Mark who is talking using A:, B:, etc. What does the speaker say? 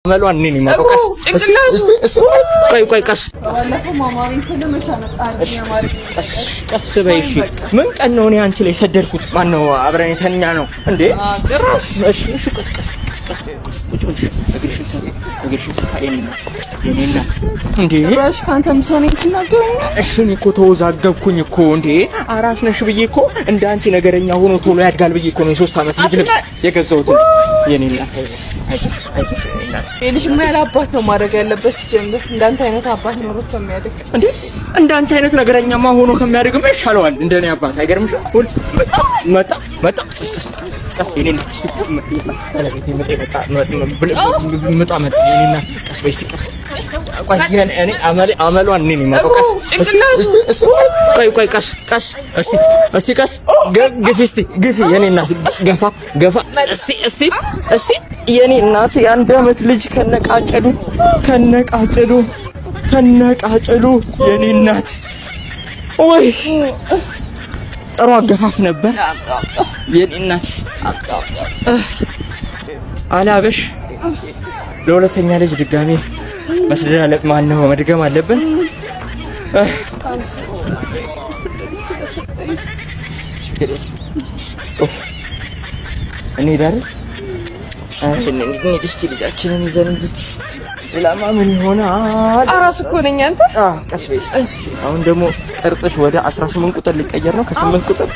A: አመሏን እኔ ነኝ ማቆቀስ ቆይ ቀስ ቀስ በይ እሺ። ምን ቀን ነው እኔ አንቺ ላይ ሰደድኩት? ማን ነው አብረን የተኛ ነው እንዴ? ጭራሽ እሺ እንዴ ጭራሽ ካንተም ሰው ነኝ ትናገረኝ? እሺ እኔ እኮ ተወዛገብኩኝ እኮ እንዴ። አራስ ነሽ ብዬ እኮ እንደ አንቺ ነገረኛ ሆኖ ቶሎ ያድጋል ብዬ እኮ ነው የ3 አመት ልጅ ልብስ የገዛሁት። የኔ እናት
B: ልጅ ምን ያላባት ነው ማድረግ ያለበት? ሲጀምር እንዳንተ አይነት አባት ኖሮት ከሚያድግ
A: እንዴ እንዳንተ አይነት ነገረኛማ ሆኖ ከሚያድግማ ይሻለዋል እንደኔ አባት። አይገርምሽም? ሁሉ መጣ አመሏን እኔ ነኝ የማውቀው። ቀስ ግፊ የኔ እናት ገፋ እስቲ የኔ እናት የአንድ አመት ልጅ ከነቃጭሉ የኔ እናት ወይ ጥሩ አገፋፍ ነበር የኔ እናት። አላበሽ ለሁለተኛ ልጅ ድጋሜ መስደዳለቅ ማነው መድገም አለብን። እኔ ዳር እስቲ ልጃችንን ይዘን እንጂ ለማ ምን ይሆናል?
B: አራስ እኮ ነኝ አንተ።
A: ቀስ በይ። አሁን ደግሞ ቅርጽሽ ወደ 18 ቁጥር ሊቀየር ነው ከ8 ቁጥር